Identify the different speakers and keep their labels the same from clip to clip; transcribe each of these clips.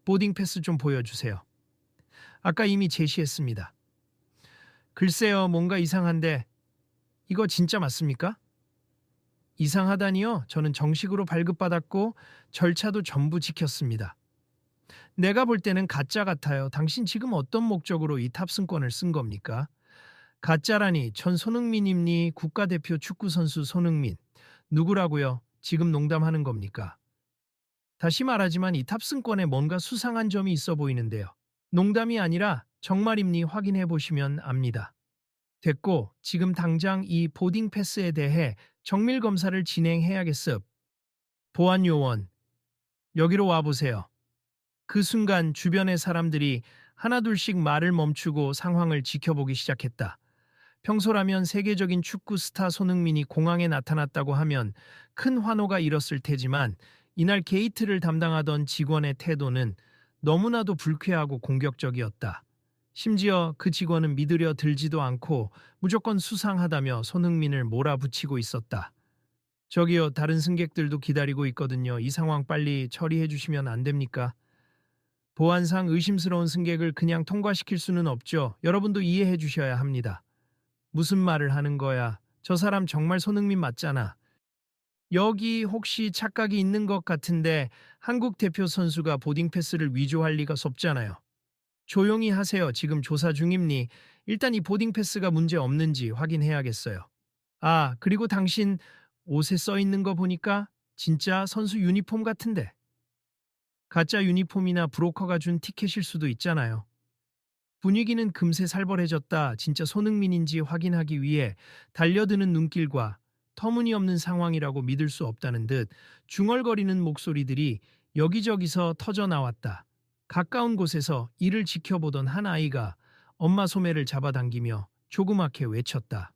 Speaker 1: 보딩 패스 좀 보여주세요. 아까 이미 제시했습니다. 글쎄요, 뭔가 이상한데 이거 진짜 맞습니까? 이상하다니요? 저는 정식으로 발급받았고 절차도 전부 지켰습니다. 내가 볼 때는 가짜 같아요. 당신 지금 어떤 목적으로 이 탑승권을 쓴 겁니까? 가짜라니, 전 손흥민입니? 국가대표 축구선수 손흥민. 누구라고요? 지금 농담하는 겁니까? 다시 말하지만 이 탑승권에 뭔가 수상한 점이 있어 보이는데요. 농담이 아니라 정말입니? 확인해 보시면 압니다. 됐고, 지금 당장 이 보딩 패스에 대해 정밀 검사를 진행해야겠습. 보안 요원, 여기로 와보세요. 그 순간 주변의 사람들이 하나둘씩 말을 멈추고 상황을 지켜보기 시작했다. 평소라면 세계적인 축구 스타 손흥민이 공항에 나타났다고 하면 큰 환호가 일었을 테지만 이날 게이트를 담당하던 직원의 태도는 너무나도 불쾌하고 공격적이었다. 심지어 그 직원은 믿으려 들지도 않고 무조건 수상하다며 손흥민을 몰아붙이고 있었다. 저기요, 다른 승객들도 기다리고 있거든요. 이 상황 빨리 처리해 주시면 안 됩니까? 보안상 의심스러운 승객을 그냥 통과시킬 수는 없죠. 여러분도 이해해 주셔야 합니다. 무슨 말을 하는 거야? 저 사람 정말 손흥민 맞잖아. 여기 혹시 착각이 있는 것 같은데 한국 대표 선수가 보딩 패스를 위조할 리가 없잖아요. 조용히 하세요. 지금 조사 중입니. 일단 이 보딩 패스가 문제 없는지 확인해야겠어요. 아, 그리고 당신 옷에 써 있는 거 보니까 진짜 선수 유니폼 같은데. 가짜 유니폼이나 브로커가 준 티켓일 수도 있잖아요. 분위기는 금세 살벌해졌다. 진짜 손흥민인지 확인하기 위해 달려드는 눈길과 터무니없는 상황이라고 믿을 수 없다는 듯 중얼거리는 목소리들이 여기저기서 터져 나왔다. 가까운 곳에서 이를 지켜보던 한 아이가 엄마 소매를 잡아당기며 조그맣게 외쳤다.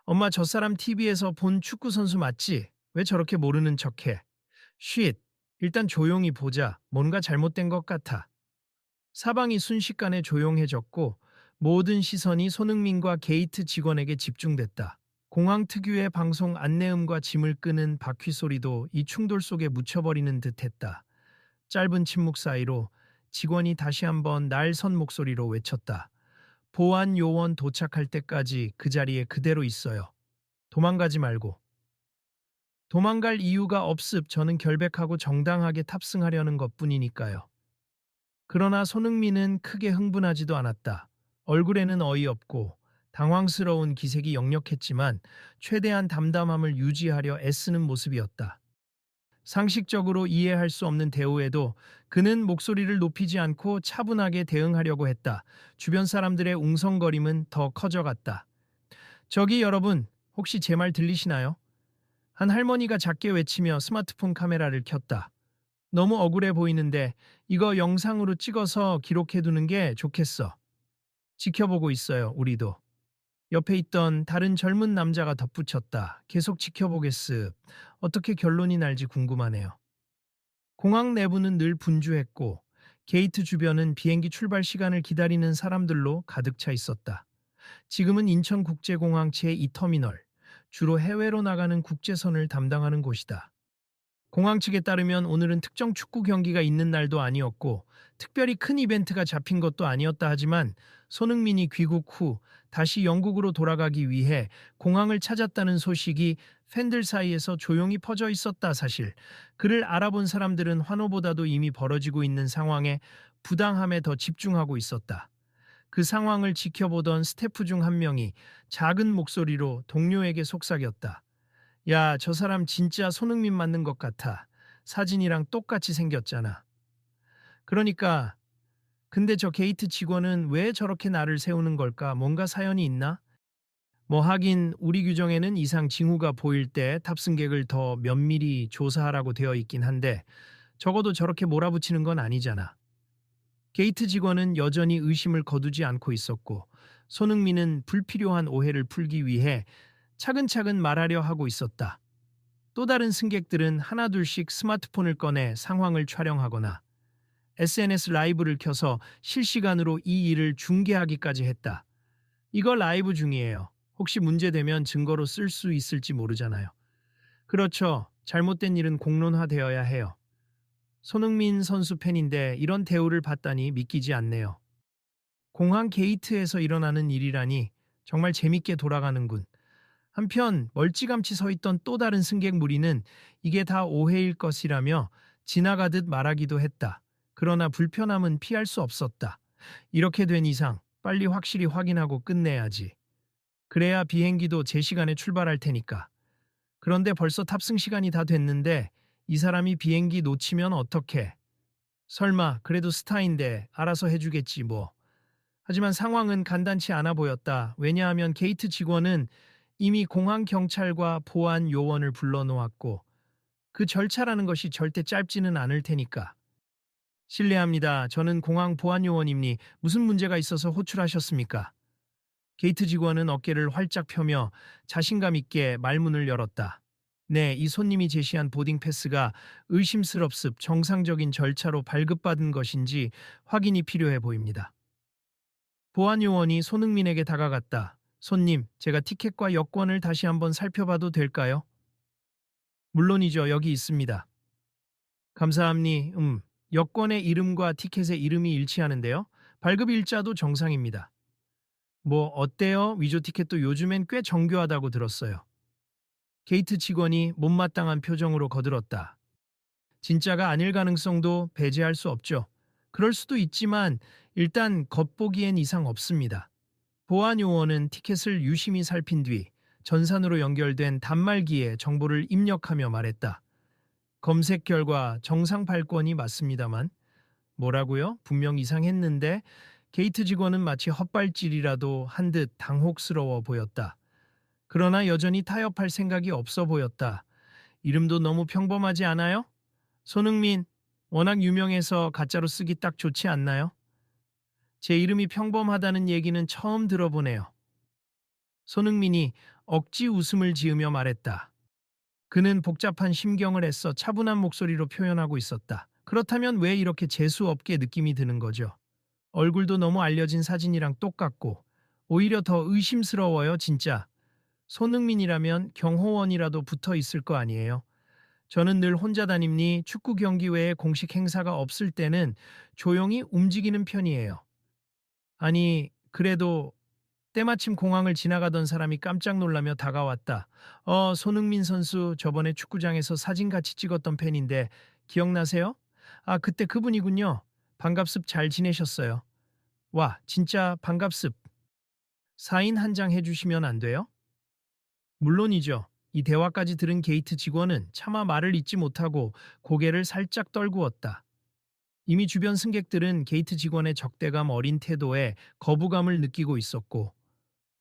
Speaker 1: 엄마, 저 사람 TV에서 본 축구선수 맞지? 왜 저렇게 모르는 척해? 쉿! 일단 조용히 보자. 뭔가 잘못된 것 같아. 사방이 순식간에 조용해졌고 모든 시선이 손흥민과 게이트 직원에게 집중됐다. 공항 특유의 방송 안내음과 짐을 끄는 바퀴 소리도 이 충돌 속에 묻혀버리는 듯했다. 짧은 침묵 사이로 직원이 다시 한번 날선 목소리로 외쳤다. 보안 요원 도착할 때까지 그 자리에 그대로 있어요. 도망가지 말고. 도망갈 이유가 없습. 저는 결백하고 정당하게 탑승하려는 것뿐이니까요. 그러나 손흥민은 크게 흥분하지도 않았다. 얼굴에는 어이없고 당황스러운 기색이 역력했지만 최대한 담담함을 유지하려 애쓰는 모습이었다. 상식적으로 이해할 수 없는 대우에도 그는 목소리를 높이지 않고 차분하게 대응하려고 했다. 주변 사람들의 웅성거림은 더 커져갔다. 저기 여러분, 혹시 제 말 들리시나요? 한 할머니가 작게 외치며 스마트폰 카메라를 켰다. 너무 억울해 보이는데 이거 영상으로 찍어서 기록해두는 게 좋겠어. 지켜보고 있어요, 우리도. 옆에 있던 다른 젊은 남자가 덧붙였다. 계속 지켜보겠습. 어떻게 결론이 날지 궁금하네요. 공항 내부는 늘 분주했고 게이트 주변은 비행기 출발 시간을 기다리는 사람들로 가득 차 있었다. 지금은 인천국제공항 제2터미널, 주로 해외로 나가는 국제선을 담당하는 곳이다. 공항 측에 따르면 오늘은 특정 축구 경기가 있는 날도 아니었고 특별히 큰 이벤트가 잡힌 것도 아니었다 하지만 손흥민이 귀국 후 다시 영국으로 돌아가기 위해 공항을 찾았다는 소식이 팬들 사이에서 조용히 퍼져 있었다 사실. 그를 알아본 사람들은 환호보다도 이미 벌어지고 있는 상황에 부당함에 더 집중하고 있었다. 그 상황을 지켜보던 스태프 중 한 명이 작은 목소리로 동료에게 속삭였다. 야, 저 사람 진짜 손흥민 맞는 것 같아. 사진이랑 똑같이 생겼잖아. 그러니까, 근데 저 게이트 직원은 왜 저렇게 나를 세우는 걸까? 뭔가 사연이 있나? 뭐 하긴 우리 규정에는 이상 징후가 보일 때 탑승객을 더 면밀히 조사하라고 되어 있긴 한데 적어도 저렇게 몰아붙이는 건 아니잖아. 게이트 직원은 여전히 의심을 거두지 않고 있었고 손흥민은 불필요한 오해를 풀기 위해 차근차근 말하려 하고 있었다. 또 다른 승객들은 하나둘씩 스마트폰을 꺼내 상황을 촬영하거나 SNS 라이브를 켜서 실시간으로 이 일을 중계하기까지 했다. 이거 라이브 중이에요. 혹시 문제되면 증거로 쓸 수 있을지 모르잖아요. 그렇죠. 잘못된 일은 공론화되어야 해요. 손흥민 선수 팬인데 이런 대우를 받다니 믿기지 않네요. 공항 게이트에서 일어나는 일이라니 정말 재밌게 돌아가는군. 한편 멀찌감치 서 있던 또 다른 승객 무리는 이게 다 오해일 것이라며 지나가듯 말하기도 했다. 그러나 불편함은 피할 수 없었다. 이렇게 된 이상 빨리 확실히 확인하고 끝내야지. 그래야 비행기도 제 시간에 출발할 테니까. 그런데 벌써 탑승 시간이 다 됐는데 이 사람이 비행기 놓치면 어떡해. 설마 그래도 스타인데 알아서 해주겠지 뭐. 하지만 상황은 간단치 않아 보였다. 왜냐하면 게이트 직원은 이미 공항 경찰과 보안 요원을 불러놓았고 그 절차라는 것이 절대 짧지는 않을 테니까. 실례합니다. 저는 공항 보안 요원이니 무슨 문제가 있어서 호출하셨습니까? 게이트 직원은 어깨를 활짝 펴며 자신감 있게 말문을 열었다. 네, 이 손님이 제시한 보딩 패스가 의심스럽습 정상적인 절차로 발급받은 것인지 확인이 필요해 보입니다. 보안 요원이 손흥민에게 다가갔다. 손님, 제가 티켓과 여권을 다시 한번 살펴봐도 될까요? 물론이죠. 여기 있습니다. 감사합니. 여권의 이름과 티켓의 이름이 일치하는데요. 발급 일자도 정상입니다. 뭐 어때요? 위조 티켓도 요즘엔 꽤 정교하다고 들었어요. 게이트 직원이 못마땅한 표정으로 거들었다. 진짜가 아닐 가능성도 배제할 수 없죠. 그럴 수도 있지만 일단 겉보기엔 이상 없습니다. 보안 요원은 티켓을 유심히 살핀 뒤 전산으로 연결된 단말기에 정보를 입력하며 말했다. 검색 결과 정상 발권이 맞습니다만 뭐라고요? 분명 이상했는데 게이트 직원은 마치 헛발질이라도 한 듯 당혹스러워 보였다. 그러나 여전히 타협할 생각이 없어 보였다. 이름도 너무 평범하지 않아요? 손흥민, 워낙 유명해서 가짜로 쓰기 딱 좋지 않나요? 제 이름이 평범하다는 얘기는 처음 들어보네요. 손흥민이 억지 웃음을 지으며 말했다. 그는 복잡한 심경을 애써 차분한 목소리로 표현하고 있었다. 그렇다면 왜 이렇게 재수없게 느낌이 드는 거죠? 얼굴도 너무 알려진 사진이랑 똑같고 오히려 더 의심스러워요, 진짜. 손흥민이라면 경호원이라도 붙어 있을 거 아니에요. 저는 늘 혼자 다닙니 축구 경기 외에 공식 행사가 없을 때는 조용히 움직이는 편이에요. 아니, 그래도 때마침 공항을 지나가던 사람이 깜짝 놀라며 다가왔다. 손흥민 선수 저번에 축구장에서 사진 같이 찍었던 팬인데 기억나세요? 아, 그때 그분이군요. 반갑습 잘 지내셨어요? 와, 진짜 반갑습. 사인 한 장 해주시면 안 돼요? 물론이죠. 이 대화까지 들은 게이트 직원은 차마 말을 잇지 못하고 고개를 살짝 떨구었다. 이미 주변 승객들은 게이트 직원의 적대감 어린 태도에 거부감을 느끼고 있었고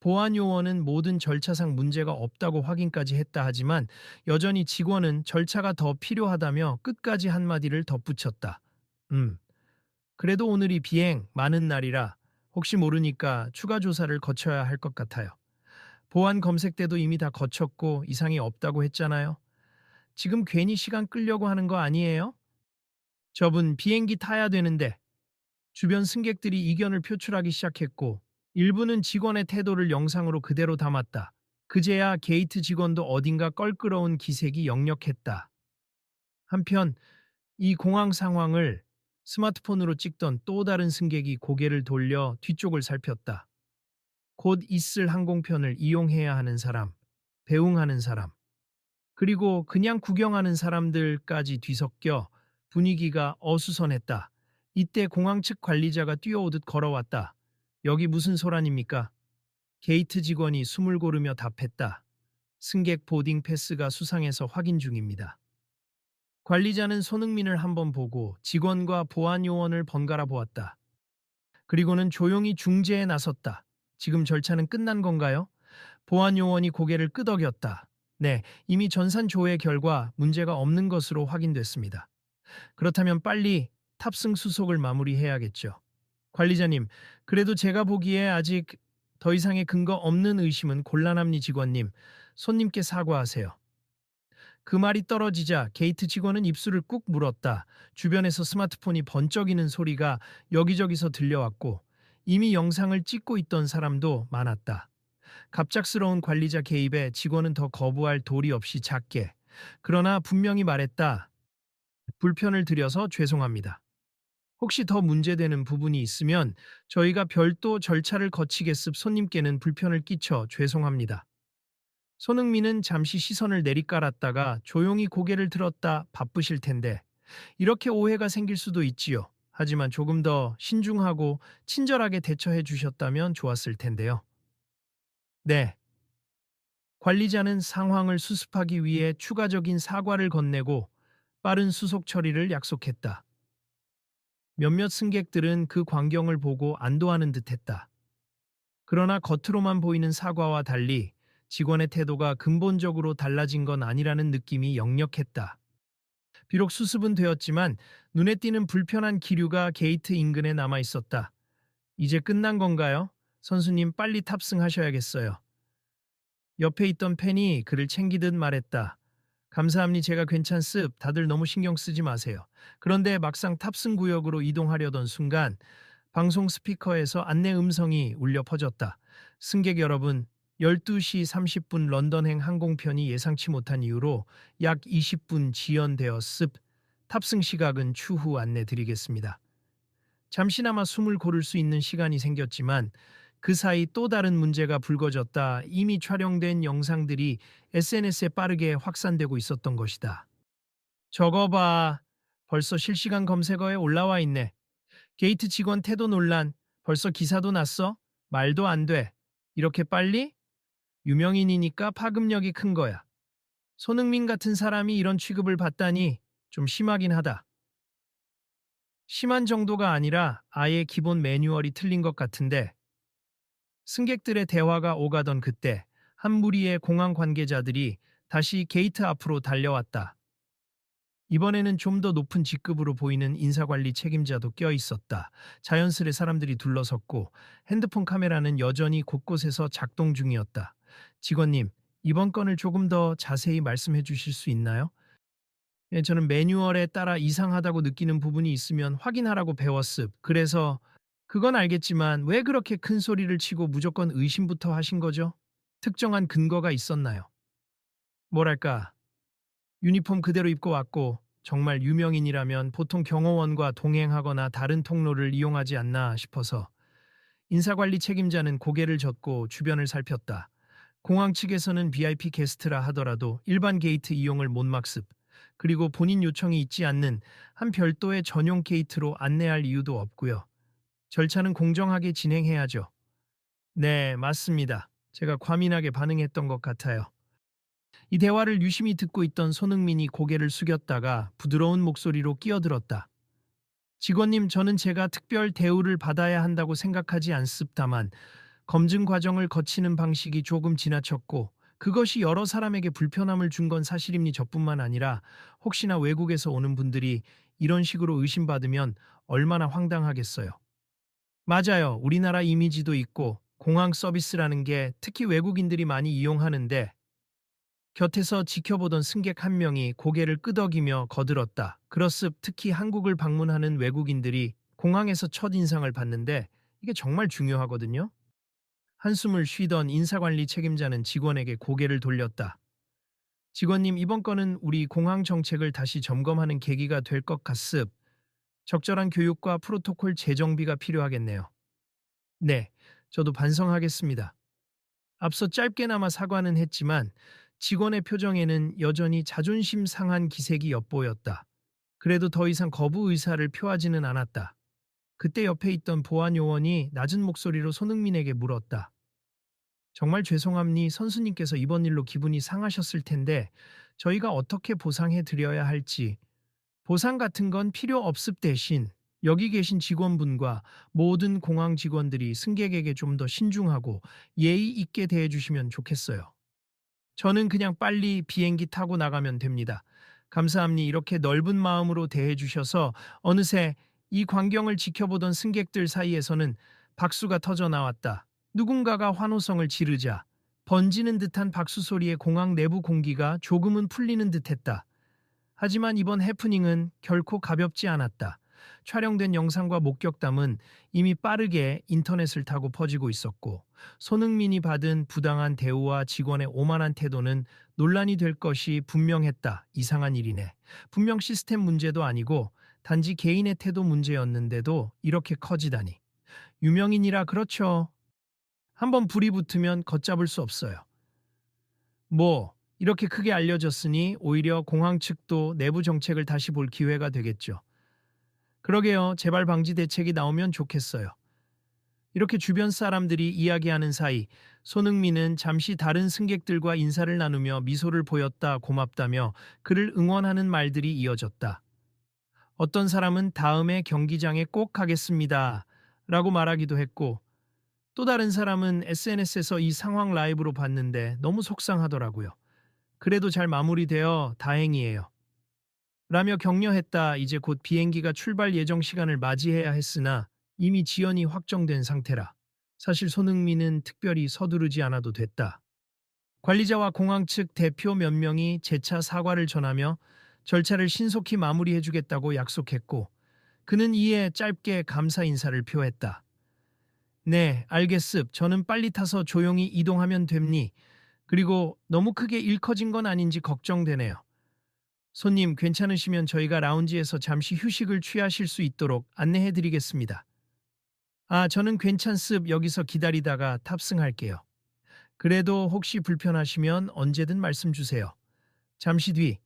Speaker 1: 보안 요원은 모든 절차상 문제가 없다고 확인까지 했다 하지만 여전히 직원은 절차가 더 필요하다며 끝까지 한마디를 덧붙였다. 그래도 오늘이 비행 많은 날이라 혹시 모르니까 추가 조사를 거쳐야 할 것 같아요. 보안 검색 때도 이미 다 거쳤고 이상이 없다고 했잖아요. 지금 괜히 시간 끌려고 하는 거 아니에요? 저분 비행기 타야 되는데 주변 승객들이 이견을 표출하기 시작했고 일부는 직원의 태도를 영상으로 그대로 담았다. 그제야 게이트 직원도 어딘가 껄끄러운 기색이 역력했다. 한편 이 공항 상황을 스마트폰으로 찍던 또 다른 승객이 고개를 돌려 뒤쪽을 살폈다. 곧 있을 항공편을 이용해야 하는 사람, 배웅하는 사람, 그리고 그냥 구경하는 사람들까지 뒤섞여 분위기가 어수선했다. 이때 공항 측 관리자가 뛰어오듯 걸어왔다. 여기 무슨 소란입니까? 게이트 직원이 숨을 고르며 답했다. 승객 보딩 패스가 수상해서 확인 중입니다. 관리자는 손흥민을 한번 보고 직원과 보안 요원을 번갈아 보았다. 그리고는 조용히 중재에 나섰다. 지금 절차는 끝난 건가요? 보안 요원이 고개를 끄덕였다. 네, 이미 전산 조회 결과 문제가 없는 것으로 확인됐습니다. 그렇다면 빨리 탑승 수속을 마무리해야겠죠. 관리자님, 그래도 제가 보기에 아직 더 이상의 근거 없는 의심은 곤란합니 직원님. 손님께 사과하세요. 그 말이 떨어지자 게이트 직원은 입술을 꾹 물었다. 주변에서 스마트폰이 번쩍이는 소리가 여기저기서 들려왔고 이미 영상을 찍고 있던 사람도 많았다. 갑작스러운 관리자 개입에 직원은 더 거부할 도리 없이 작게 그러나 분명히 말했다. 불편을 드려서 죄송합니다. 혹시 더 문제되는 부분이 있으면 저희가 별도 절차를 거치겠습. 손님께는 불편을 끼쳐 죄송합니다. 손흥민은 잠시 시선을 내리깔았다가 조용히 고개를 들었다. 바쁘실 텐데 이렇게 오해가 생길 수도 있지요. 하지만 조금 더 신중하고 친절하게 대처해 주셨다면 좋았을 텐데요. 네. 관리자는 상황을 수습하기 위해 추가적인 사과를 건네고 빠른 수속 처리를 약속했다. 몇몇 승객들은 그 광경을 보고 안도하는 듯했다. 그러나 겉으로만 보이는 사과와 달리 직원의 태도가 근본적으로 달라진 건 아니라는 느낌이 역력했다. 비록 수습은 되었지만 눈에 띄는 불편한 기류가 게이트 인근에 남아 있었다. 이제 끝난 건가요? 선수님 빨리 탑승하셔야겠어요. 옆에 있던 팬이 그를 챙기듯 말했다. 감사합니다. 제가 괜찮습. 다들 너무 신경 쓰지 마세요. 그런데 막상 탑승 구역으로 이동하려던 순간 방송 스피커에서 안내 음성이 울려 퍼졌다. 승객 여러분, 12시 30분 런던행 항공편이 예상치 못한 이유로 약 20분 지연되었습. 탑승 시각은 추후 안내 드리겠습니다. 잠시나마 숨을 고를 수 있는 시간이 생겼지만 그 사이 또 다른 문제가 불거졌다. 이미 촬영된 영상들이 SNS에 빠르게 확산되고 있었던 것이다. 저거 봐. 벌써 실시간 검색어에 올라와 있네. 게이트 직원 태도 논란. 벌써 기사도 났어? 말도 안 돼. 이렇게 빨리? 유명인이니까 파급력이 큰 거야. 손흥민 같은 사람이 이런 취급을 받다니 좀 심하긴 하다. 심한 정도가 아니라 아예 기본 매뉴얼이 틀린 것 같은데 승객들의 대화가 오가던 그때 한 무리의 공항 관계자들이 다시 게이트 앞으로 달려왔다. 이번에는 좀 더 높은 직급으로 보이는 인사관리 책임자도 껴 있었다. 자연스레 사람들이 둘러섰고 핸드폰 카메라는 여전히 곳곳에서 작동 중이었다. 직원님, 이번 건을 조금 더 자세히 말씀해 주실 수 있나요? 예, 저는 매뉴얼에 따라 이상하다고 느끼는 부분이 있으면 확인하라고 배웠습. 그래서 그건 알겠지만 왜 그렇게 큰 소리를 치고 무조건 의심부터 하신 거죠? 특정한 근거가 있었나요? 뭐랄까, 유니폼 그대로 입고 왔고 정말 유명인이라면 보통 경호원과 동행하거나 다른 통로를 이용하지 않나 싶어서 인사관리 책임자는 고개를 젓고 주변을 살폈다. 공항 측에서는 VIP 게스트라 하더라도 일반 게이트 이용을 못 막습. 그리고 본인 요청이 있지 않는 한 별도의 전용 게이트로 안내할 이유도 없고요. 절차는 공정하게 진행해야죠. 네, 맞습니다. 제가 과민하게 반응했던 것 같아요. 이 대화를 유심히 듣고 있던 손흥민이 고개를 숙였다가 부드러운 목소리로 끼어들었다. 직원님, 저는 제가 특별 대우를 받아야 한다고 생각하지 않습다만 검증 과정을 거치는 방식이 조금 지나쳤고 그것이 여러 사람에게 불편함을 준 건 사실입니. 저뿐만 아니라 혹시나 외국에서 오는 분들이 이런 식으로 의심받으면 얼마나 황당하겠어요. 맞아요. 우리나라 이미지도 있고 공항 서비스라는 게 특히 외국인들이 많이 이용하는데 곁에서 지켜보던 승객 한 명이 고개를 끄덕이며 거들었다. 그렇습. 특히 한국을 방문하는 외국인들이 공항에서 첫인상을 받는데 이게 정말 중요하거든요. 한숨을 쉬던 인사관리 책임자는 직원에게 고개를 돌렸다. 직원님, 이번 건은 우리 공항 정책을 다시 점검하는 계기가 될 것 같습. 적절한 교육과 프로토콜 재정비가 필요하겠네요. 네, 저도 반성하겠습니다. 앞서 짧게나마 사과는 했지만 직원의 표정에는 여전히 자존심 상한 기색이 엿보였다. 그래도 더 이상 거부 의사를 표하지는 않았다. 그때 옆에 있던 보안 요원이 낮은 목소리로 손흥민에게 물었다. 정말 죄송합니. 선수님께서 이번 일로 기분이 상하셨을 텐데 저희가 어떻게 보상해 드려야 할지. 보상 같은 건 필요 없습. 대신 여기 계신 직원분과 모든 공항 직원들이 승객에게 좀 더 신중하고 예의 있게 대해 주시면 좋겠어요. 저는 그냥 빨리 비행기 타고 나가면 됩니다. 감사합니. 이렇게 넓은 마음으로 대해 주셔서 어느새 이 광경을 지켜보던 승객들 사이에서는 박수가 터져 나왔다. 누군가가 환호성을 지르자 번지는 듯한 박수 소리에 공항 내부 공기가 조금은 풀리는 듯했다. 하지만 이번 해프닝은 결코 가볍지 않았다. 촬영된 영상과 목격담은 이미 빠르게 인터넷을 타고 퍼지고 있었고, 손흥민이 받은 부당한 대우와 직원의 오만한 태도는 논란이 될 것이 분명했다. 이상한 일이네. 분명 시스템 문제도 아니고 단지 개인의 태도 문제였는데도 이렇게 커지다니. 유명인이라 그렇죠. 한번 불이 붙으면 걷잡을 수 없어요. 뭐 이렇게 크게 알려졌으니 오히려 공항 측도 내부 정책을 다시 볼 기회가 되겠죠. 그러게요. 재발 방지 대책이 나오면 좋겠어요. 이렇게 주변 사람들이 이야기하는 사이 손흥민은 잠시 다른 승객들과 인사를 나누며 미소를 보였다, 고맙다며 그를 응원하는 말들이 이어졌다. 어떤 사람은 다음에 경기장에 꼭 가겠습니다 라고 말하기도 했고, 또 다른 사람은 SNS에서 이 상황 라이브로 봤는데 너무 속상하더라고요. 그래도 잘 마무리되어 다행이에요 라며 격려했다. 이제 곧 비행기가 출발 예정 시간을 맞이해야 했으나 이미 지연이 확정된 상태라 사실 손흥민은 특별히 서두르지 않아도 됐다. 관리자와 공항 측 대표 몇 명이 재차 사과를 전하며 절차를 신속히 마무리해주겠다고 약속했고, 그는 이에 짧게 감사 인사를 표했다. 네, 알겠습. 저는 빨리 타서 조용히 이동하면 됩니. 그리고 너무 크게 일 커진 건 아닌지 걱정되네요. 손님 괜찮으시면 저희가 라운지에서 잠시 휴식을 취하실 수 있도록 안내해 드리겠습니다. 아, 저는 괜찮습. 여기서 기다리다가 탑승할게요. 그래도 혹시 불편하시면 언제든 말씀 주세요. 잠시 뒤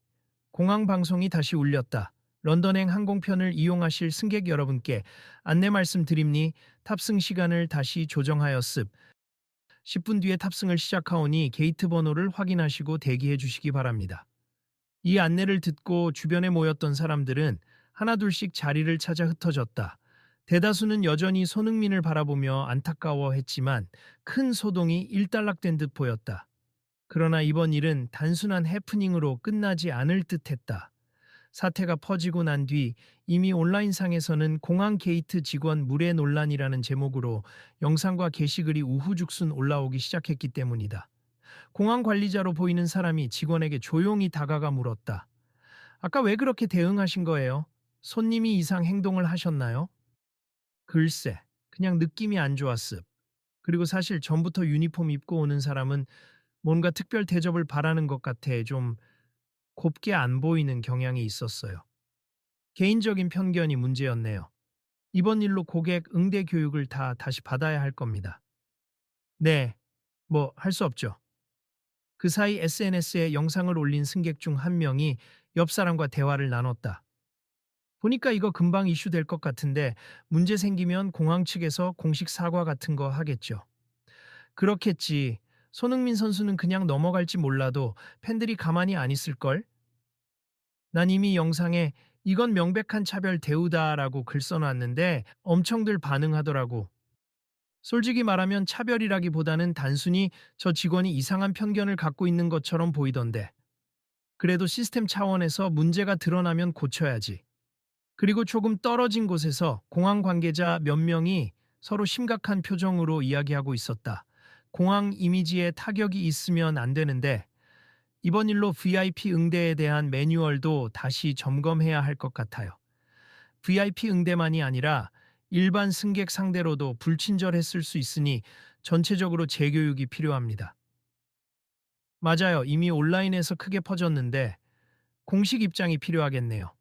Speaker 1: 공항 방송이 다시 울렸다. 런던행 항공편을 이용하실 승객 여러분께 안내 말씀드립니. 탑승 시간을 다시 조정하였습. 10분 뒤에 탑승을 시작하오니 게이트 번호를 확인하시고 대기해 주시기 바랍니다. 이 안내를 듣고 주변에 모였던 사람들은 하나둘씩 자리를 찾아 흩어졌다. 대다수는 여전히 손흥민을 바라보며 안타까워했지만 큰 소동이 일단락된 듯 보였다. 그러나 이번 일은 단순한 해프닝으로 끝나지 않을 듯했다. 사태가 퍼지고 난 뒤 이미 온라인상에서는 공항 게이트 직원 무례 논란이라는 제목으로 영상과 게시글이 우후죽순 올라오기 시작했기 때문이다. 공항 관리자로 보이는 사람이 직원에게 조용히 다가가 물었다. 아까 왜 그렇게 대응하신 거예요? 손님이 이상 행동을 하셨나요? 글쎄, 그냥 느낌이 안 좋았습. 그리고 사실 전부터 유니폼 입고 오는 사람은 뭔가 특별 대접을 바라는 것 같아 좀 곱게 안 보이는 경향이 있었어요. 개인적인 편견이 문제였네요. 이번 일로 고객 응대 교육을 다 다시 받아야 할 겁니다. 네, 뭐 할 수 없죠. 그 사이 SNS에 영상을 올린 승객 중 한 명이 옆 사람과 대화를 나눴다. 보니까 이거 금방 이슈될 것 같은데 문제 생기면 공항 측에서 공식 사과 같은 거 하겠죠. 그렇겠지. 손흥민 선수는 그냥 넘어갈지 몰라도 팬들이 가만히 안 있을걸? 난 이미 영상에 이건 명백한 차별 대우다라고 글 써놨는데 엄청들 반응하더라고. 솔직히 말하면 차별이라기보다는 단순히 저 직원이 이상한 편견을 갖고 있는 것처럼 보이던데. 그래도 시스템 차원에서 문제가 드러나면 고쳐야지. 그리고 조금 떨어진 곳에서 공항 관계자 몇 명이 서로 심각한 표정으로 이야기하고 있었다. 공항 이미지에 타격이 있으면 안 되는데 이번 일로 VIP 응대에 대한 매뉴얼도 다시 점검해야 할 것 같아요. VIP 응대만이 아니라 일반 승객 상대로도 불친절했을 수 있으니 전체적으로 재교육이 필요합니다. 맞아요. 이미 온라인에서 크게 퍼졌는데 공식 입장이 필요하겠네요.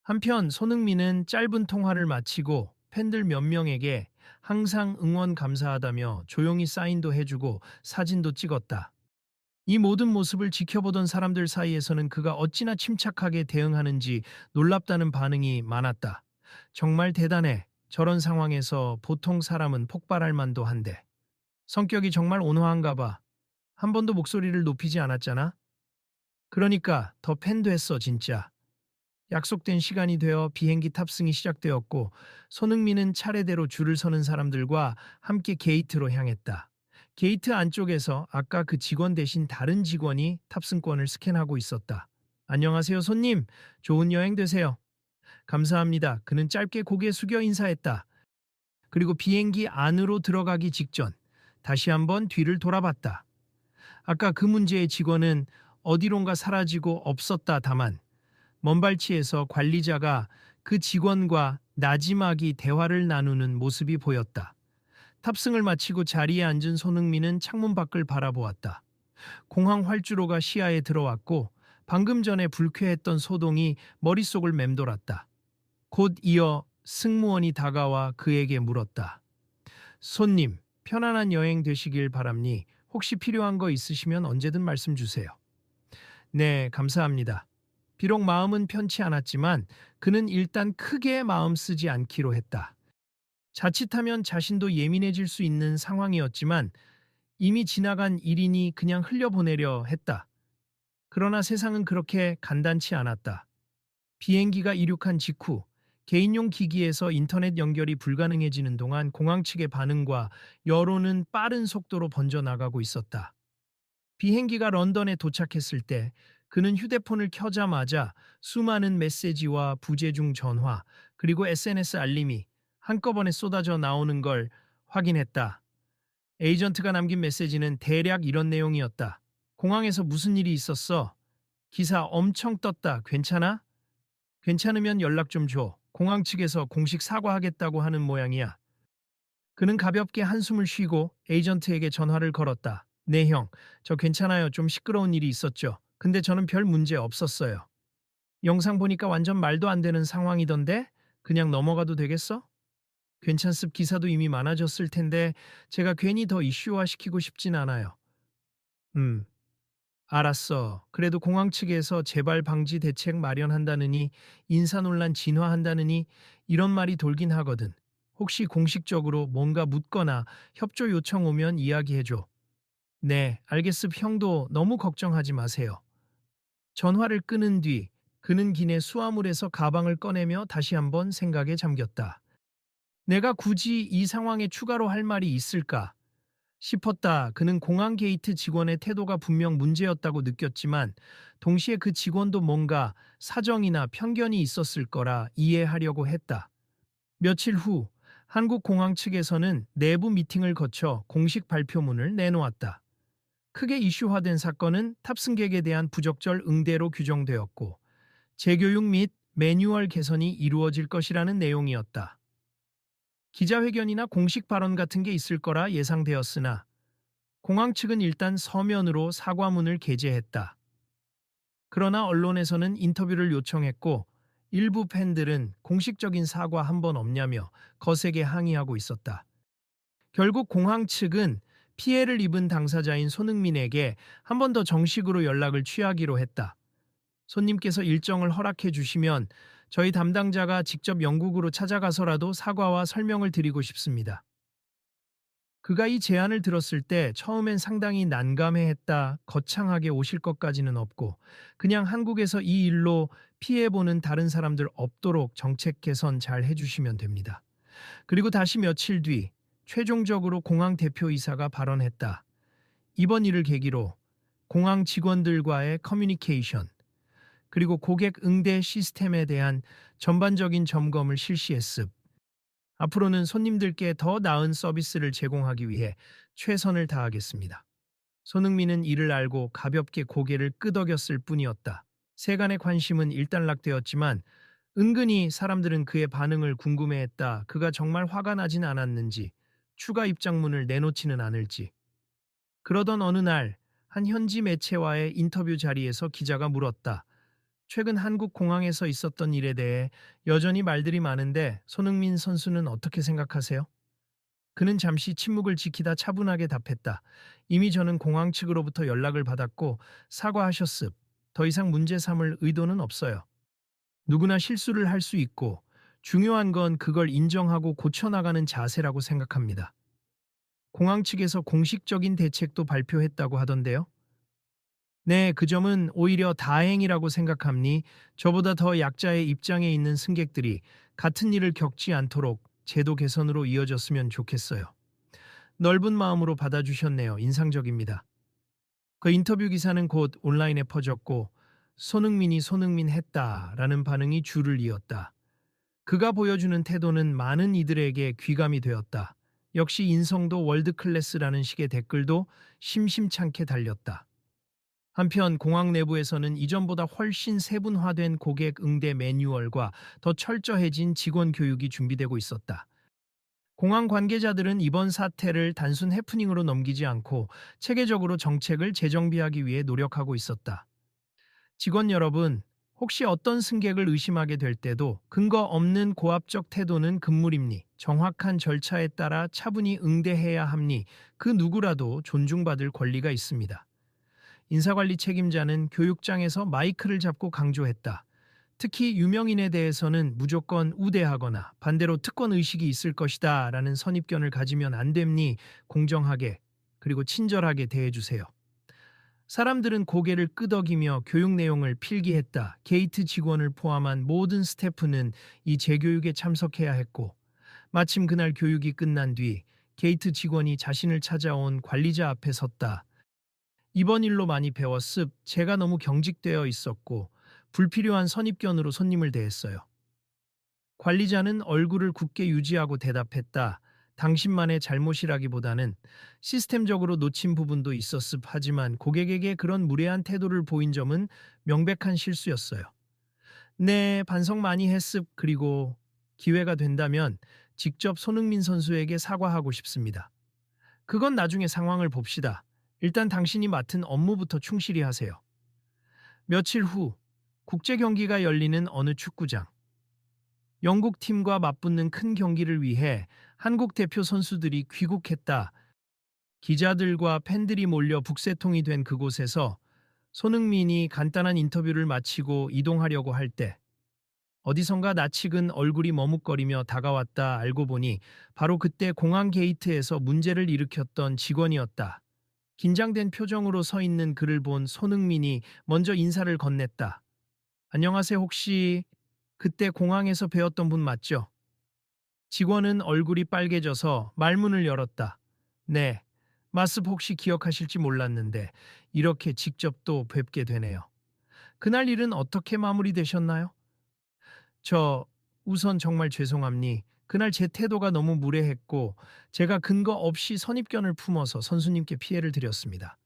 Speaker 1: 한편 손흥민은 짧은 통화를 마치고 팬들 몇 명에게 항상 응원 감사하다며 조용히 사인도 해주고 사진도 찍었다. 이 모든 모습을 지켜보던 사람들 사이에서는 그가 어찌나 침착하게 대응하는지 놀랍다는 반응이 많았다. 정말 대단해. 저런 상황에서 보통 사람은 폭발할 만도 한데. 성격이 정말 온화한가 봐. 한 번도 목소리를 높이지 않았잖아? 그러니까 더 팬됐어 진짜. 약속된 시간이 되어 비행기 탑승이 시작되었고 손흥민은 차례대로 줄을 서는 사람들과 함께 게이트로 향했다. 게이트 안쪽에서 아까 그 직원 대신 다른 직원이 탑승권을 스캔하고 있었다. 안녕하세요 손님. 좋은 여행 되세요. 감사합니다. 그는 짧게 고개 숙여 인사했다. 그리고 비행기 안으로 들어가기 직전 다시 한번 뒤를 돌아봤다. 아까 그 문제의 직원은 어디론가 사라지고 없었다. 다만 먼 발치에서 관리자가 그 직원과 나지막이 대화를 나누는 모습이 보였다. 탑승을 마치고 자리에 앉은 손흥민은 창문 밖을 바라보았다. 공항 활주로가 시야에 들어왔고 방금 전에 불쾌했던 소동이 머릿속을 맴돌았다. 곧 이어 승무원이 다가와 그에게 물었다. 손님, 편안한 여행 되시길 바랍니. 혹시 필요한 거 있으시면 언제든 말씀 주세요. 네, 감사합니다. 비록 마음은 편치 않았지만 그는 일단 크게 마음 쓰지 않기로 했다. 자칫하면 자신도 예민해질 수 있는 상황이었지만 이미 지나간 일이니 그냥 흘려보내려 했다. 그러나 세상은 그렇게 간단치 않았다. 비행기가 이륙한 직후 개인용 기기에서 인터넷 연결이 불가능해지는 동안 공항 측의 반응과 여론은 빠른 속도로 번져나가고 있었다. 비행기가 런던에 도착했을 때 그는 휴대폰을 켜자마자 수많은 메시지와 부재중 전화 그리고 SNS 알림이 한꺼번에 쏟아져 나오는 걸 확인했다. 에이전트가 남긴 메시지는 대략 이런 내용이었다. 공항에서 무슨 일이 있었어? 기사 엄청 떴다. 괜찮아? 괜찮으면 연락 좀 줘. 공항 측에서 공식 사과하겠다고 하는 모양이야. 그는 가볍게 한숨을 쉬고 에이전트에게 전화를 걸었다. 네, 형. 저 괜찮아요. 좀 시끄러운 일이 있었죠. 근데 저는 별 문제 없었어요. 영상 보니까 완전 말도 안 되는 상황이던데? 그냥 넘어가도 되겠어? 괜찮습. 기사도 이미 많아졌을 텐데 제가 괜히 더 이슈화 시키고 싶진 않아요. 음, 알았어. 그래도 공항 측에서 재발 방지 대책 마련한다느니 인사 논란 진화한다느니 이런 말이 돌긴 하거든. 혹시 공식적으로 뭔가 묻거나 협조 요청 오면 이야기해줘. 네, 알겠습. 형도 너무 걱정하지 마세요. 전화를 끊은 뒤 그는 기내 수화물에서 가방을 꺼내며 다시 한번 생각에 잠겼다. 내가 굳이 이 상황에 추가로 할 말이 있을까 싶었다. 그는 공항 게이트 직원의 태도가 분명 문제였다고 느꼈지만 동시에 그 직원도 뭔가 사정이나 편견이 있었을 거라 이해하려고 했다. 며칠 후 한국 공항 측에서는 내부 미팅을 거쳐 공식 발표문을 내놓았다. 크게 이슈화된 사건은 탑승객에 대한 부적절 응대로 규정되었고 재교육 및 매뉴얼 개선이 이루어질 것이라는 내용이었다. 기자회견이나 공식 발언 같은 게 있을 거라 예상되었으나 공항 측은 일단 서면으로 사과문을 게재했다. 그러나 언론에서는 인터뷰를 요청했고 일부 팬들은 공식적인 사과 한 번 없냐며 거세게 항의하고 있었다. 결국 공항 측은 피해를 입은 당사자인 손흥민에게 한 번 더 정식으로 연락을 취하기로 했다. 손님께서 일정을 허락해 주시면 저희 담당자가 직접 영국으로 찾아가서라도 사과와 설명을 드리고 싶습니다. 그가 이 제안을 들었을 때 처음엔 상당히 난감해했다. 거창하게 오실 것까지는 없고 그냥 한국에서 이 일로 피해보는 다른 사람들 없도록 정책 개선 잘 해주시면 됩니다. 그리고 다시 며칠 뒤 최종적으로 공항 대표이사가 발언했다. 이번 일을 계기로 공항 직원들과의 커뮤니케이션 그리고 고객 응대 시스템에 대한 전반적인 점검을 실시했습. 앞으로는 손님들께 더 나은 서비스를 제공하기 위해 최선을 다하겠습니다. 손흥민은 이를 알고 가볍게 고개를 끄덕였을 뿐이었다. 세간의 관심은 일단락되었지만 은근히 사람들은 그의 반응을 궁금해했다. 그가 정말 화가 나진 않았는지, 추가 입장문을 내놓지는 않을지. 그러던 어느 날, 한 현지 매체와의 인터뷰 자리에서 기자가 물었다. 최근 한국 공항에서 있었던 일에 대해 여전히 말들이 많은데 손흥민 선수는 어떻게 생각하세요? 그는 잠시 침묵을 지키다 차분하게 답했다. 이미 저는 공항 측으로부터 연락을 받았고 사과하셨습. 더 이상 문제 삼을 의도는 없어요. 누구나 실수를 할 수 있고 중요한 건 그걸 인정하고 고쳐나가는 자세라고 생각합니다. 공항 측에서 공식적인 대책도 발표했다고 하던데요. 네, 그 점은 오히려 다행이라고 생각합니. 저보다 더 약자의 입장에 있는 승객들이 같은 일을 겪지 않도록 제도 개선으로 이어졌으면 좋겠어요. 넓은 마음으로 받아주셨네요. 인상적입니다. 그 인터뷰 기사는 곧 온라인에 퍼졌고 손흥민이 손흥민 했다라는 반응이 줄을 이었다. 그가 보여주는 태도는 많은 이들에게 귀감이 되었다. 역시 인성도 월드 클래스라는 식의 댓글도 심심찮게 달렸다. 한편 공항 내부에서는 이전보다 훨씬 세분화된 고객 응대 매뉴얼과 더 철저해진 직원 교육이 준비되고 있었다. 공항 관계자들은 이번 사태를 단순 해프닝으로 넘기지 않고 체계적으로 정책을 재정비하기 위해 노력하고 있었다. 직원 여러분, 혹시 어떤 승객을 의심하게 될 때도 근거 없는 고압적 태도는 금물입니. 정확한 절차에 따라 차분히 응대해야 합니. 그 누구라도 존중받을 권리가 있습니다. 인사관리 책임자는 교육장에서 마이크를 잡고 강조했다. 특히 유명인에 대해서는 무조건 우대하거나 반대로 특권 의식이 있을 것이다 라는 선입견을 가지면 안 됩니. 공정하게 그리고 친절하게 대해주세요. 사람들은 고개를 끄덕이며 교육 내용을 필기했다. 게이트 직원을 포함한 모든 스태프는 이 재교육에 참석해야 했고, 마침 그날 교육이 끝난 뒤 게이트 직원이 자신을 찾아온 관리자 앞에 섰다. 이번 일로 많이 배웠습. 제가 너무 경직되어 있었고 불필요한 선입견으로 손님을 대했어요. 관리자는 얼굴을 굳게 유지하고 대답했다. 당신만의 잘못이라기보다는 시스템적으로 놓친 부분도 있었습. 하지만 고객에게 그런 무례한 태도를 보인 점은 명백한 실수였어요. 네, 반성 많이 했습. 그리고 기회가 된다면 직접 손흥민 선수에게 사과하고 싶습니다. 그건 나중에 상황을 봅시다. 일단 당신이 맡은 업무부터 충실히 하세요. 며칠 후 국제 경기가 열리는 어느 축구장. 영국 팀과 맞붙는 큰 경기를 위해 한국 대표 선수들이 귀국했다. 기자들과 팬들이 몰려 북새통이 된 그곳에서 손흥민이 간단한 인터뷰를 마치고 이동하려고 할 때 어디선가 낯익은 얼굴이 머뭇거리며 다가왔다. 알고 보니 바로 그때 공항 게이트에서 문제를 일으켰던 직원이었다. 긴장된 표정으로 서 있는 그를 본 손흥민이 먼저 인사를 건넸다. 안녕하세요. 혹시 그때 공항에서 배웠던 분 맞죠? 직원은 얼굴이 빨개져서 말문을 열었다. 네, 마습 혹시 기억하실지 몰랐는데 이렇게 직접 또 뵙게 되네요. 그날 일은 어떻게 마무리되셨나요? 저 우선 정말 죄송합니. 그날 제 태도가 너무 무례했고 제가 근거 없이 선입견을 품어서 선수님께 피해를 드렸습니다.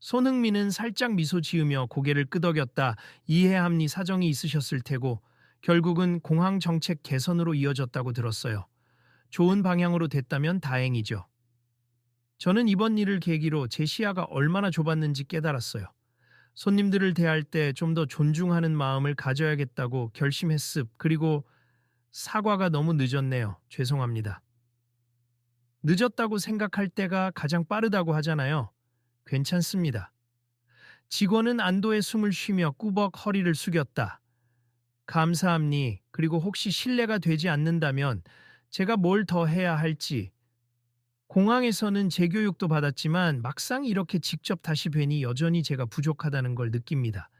Speaker 1: 손흥민은 살짝 미소 지으며 고개를 끄덕였다. 이해합니. 사정이 있으셨을 테고 결국은 공항 정책 개선으로 이어졌다고 들었어요. 좋은 방향으로 됐다면 다행이죠. 저는 이번 일을 계기로 제 시야가 얼마나 좁았는지 깨달았어요. 손님들을 대할 때 좀 더 존중하는 마음을 가져야겠다고 결심했습. 그리고 사과가 너무 늦었네요. 죄송합니다. 늦었다고 생각할 때가 가장 빠르다고 하잖아요. 괜찮습니다. 직원은 안도의 숨을 쉬며 꾸벅 허리를 숙였다. 감사합니. 그리고 혹시 신뢰가 되지 않는다면 제가 뭘 더 해야 할지. 공항에서는 재교육도 받았지만 막상 이렇게 직접 다시 뵈니 여전히 제가 부족하다는 걸 느낍니다.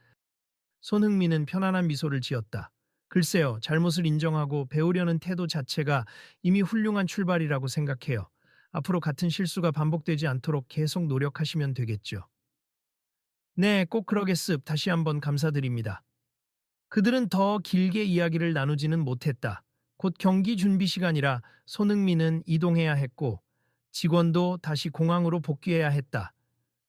Speaker 1: 손흥민은 편안한 미소를 지었다. 글쎄요, 잘못을 인정하고 배우려는 태도 자체가 이미 훌륭한 출발이라고 생각해요. 앞으로 같은 실수가 반복되지 않도록 계속 노력하시면 되겠죠. 네, 꼭 그러겠습. 다시 한번 감사드립니다. 그들은 더 길게 이야기를 나누지는 못했다. 곧 경기 준비 시간이라 손흥민은 이동해야 했고 직원도 다시 공항으로 복귀해야 했다.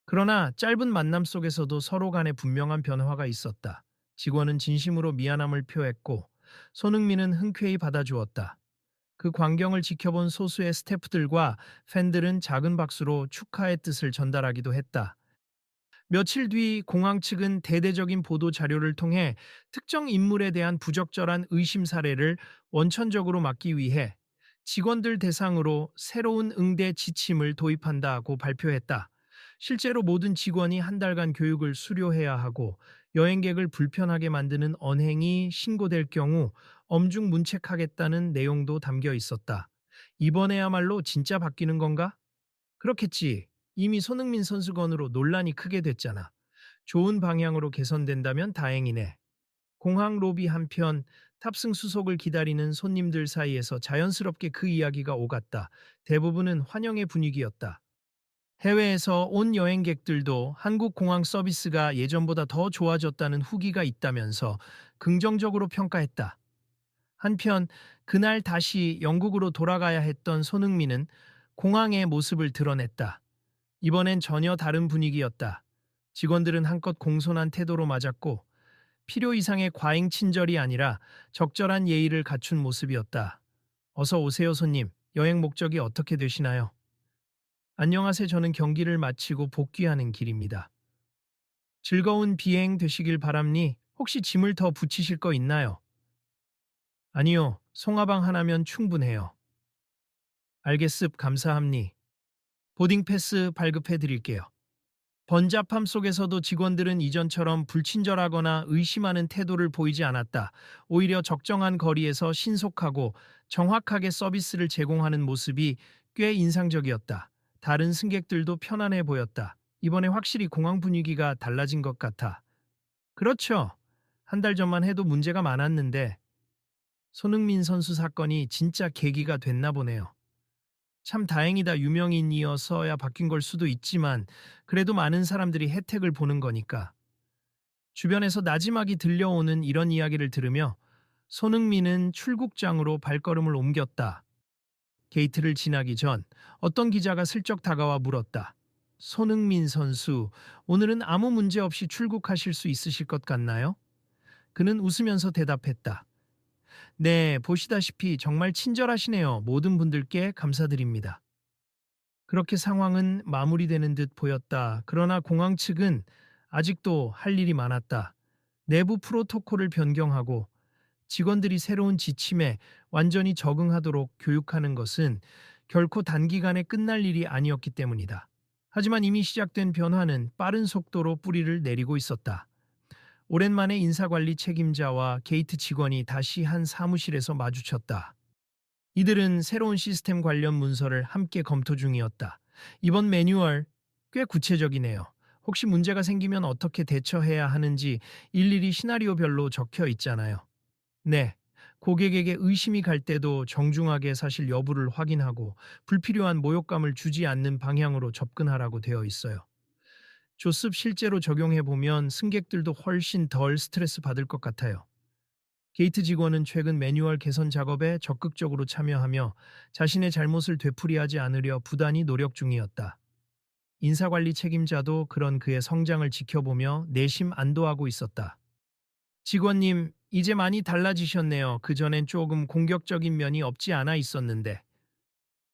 Speaker 1: 그러나 짧은 만남 속에서도 서로 간에 분명한 변화가 있었다. 직원은 진심으로 미안함을 표했고 손흥민은 흔쾌히 받아주었다. 그 광경을 지켜본 소수의 스태프들과 팬들은 작은 박수로 축하의 뜻을 전달하기도 했다. 며칠 뒤 공항 측은 대대적인 보도 자료를 통해 특정 인물에 대한 부적절한 의심 사례를 원천적으로 막기 위해 직원들 대상으로 새로운 응대 지침을 도입한다고 발표했다. 실제로 모든 직원이 한 달간 교육을 수료해야 하고 여행객을 불편하게 만드는 언행이 신고될 경우 엄중 문책하겠다는 내용도 담겨 있었다. 이번에야말로 진짜 바뀌는 건가? 그렇겠지. 이미 손흥민 선수 건으로 논란이 크게 됐잖아. 좋은 방향으로 개선된다면 다행이네. 공항 로비 한편 탑승 수속을 기다리는 손님들 사이에서 자연스럽게 그 이야기가 오갔다. 대부분은 환영의 분위기였다. 해외에서 온 여행객들도 한국 공항 서비스가 예전보다 더 좋아졌다는 후기가 있다면서 긍정적으로 평가했다. 한편 그날 다시 영국으로 돌아가야 했던 손흥민은 공항의 모습을 드러냈다. 이번엔 전혀 다른 분위기였다. 직원들은 한껏 공손한 태도로 맞았고 필요 이상의 과잉 친절이 아니라 적절한 예의를 갖춘 모습이었다. 어서 오세요, 손님. 여행 목적이 어떻게 되시나요? 안녕하세요. 저는 경기를 마치고 복귀하는 길입니다. 즐거운 비행 되시길 바랍니? 혹시 짐을 더 붙이실 거 있나요? 아니요. 송화방 하나면 충분해요. 알겠습. 감사합니. 보딩 패스 발급해 드릴게요. 번잡함 속에서도 직원들은 이전처럼 불친절하거나 의심하는 태도를 보이지 않았다. 오히려 적정한 거리에서 신속하고 정확하게 서비스를 제공하는 모습이 꽤 인상적이었다. 다른 승객들도 편안해 보였다. 이번에 확실히 공항 분위기가 달라진 것 같아. 그렇죠. 한 달 전만 해도 문제가 많았는데 손흥민 선수 사건이 진짜 계기가 됐나 보네요. 참 다행이다. 유명인이어서야 바뀐 걸 수도 있지만 그래도 많은 사람들이 혜택을 보는 거니까. 주변에서 나지막이 들려오는 이런 이야기를 들으며 손흥민은 출국장으로 발걸음을 옮겼다. 게이트를 지나기 전 어떤 기자가 슬쩍 다가와 물었다. 손흥민 선수, 오늘은 아무 문제 없이 출국하실 수 있으실 것 같나요? 그는 웃으면서 대답했다. 네, 보시다시피 정말 친절하시네요. 모든 분들께 감사드립니다. 그렇게 상황은 마무리되는 듯 보였다. 그러나 공항 측은 아직도 할 일이 많았다. 내부 프로토콜을 변경하고 직원들이 새로운 지침에 완전히 적응하도록 교육하는 것은 결코 단기간에 끝날 일이 아니었기 때문이다. 하지만 이미 시작된 변화는 빠른 속도로 뿌리를 내리고 있었다. 오랜만에 인사관리 책임자와 게이트 직원이 다시 한 사무실에서 마주쳤다. 이들은 새로운 시스템 관련 문서를 함께 검토 중이었다. 이번 매뉴얼 꽤 구체적이네요. 혹시 문제가 생기면 어떻게 대처해야 하는지 일일이 시나리오별로 적혀 있잖아요. 네. 고객에게 의심이 갈 때도 정중하게 사실 여부를 확인하고 불필요한 모욕감을 주지 않는 방향으로 접근하라고 되어 있어요. 조습 실제로 적용해보면 승객들도 훨씬 덜 스트레스 받을 것 같아요. 게이트 직원은 최근 매뉴얼 개선 작업에 적극적으로 참여하며 자신의 잘못을 되풀이하지 않으려 부단히 노력 중이었다. 인사관리 책임자도 그런 그의 성장을 지켜보며 내심 안도하고 있었다. 직원님, 이제 많이 달라지셨네요. 그전엔 조금 공격적인 면이 없지 않아 있었는데.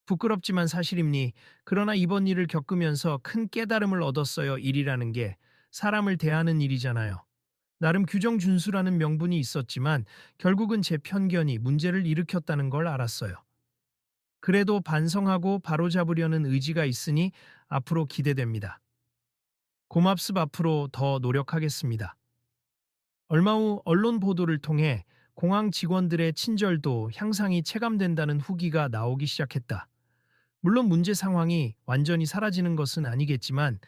Speaker 1: 부끄럽지만 사실입니. 그러나 이번 일을 겪으면서 큰 깨달음을 얻었어요. 일이라는 게 사람을 대하는 일이잖아요. 나름 규정 준수라는 명분이 있었지만 결국은 제 편견이 문제를 일으켰다는 걸 알았어요. 그래도 반성하고 바로잡으려는 의지가 있으니 앞으로 기대됩니다. 고맙습. 앞으로 더 노력하겠습니다. 얼마 후 언론 보도를 통해 공항 직원들의 친절도 향상이 체감된다는 후기가 나오기 시작했다. 물론 문제 상황이 완전히 사라지는 것은 아니겠지만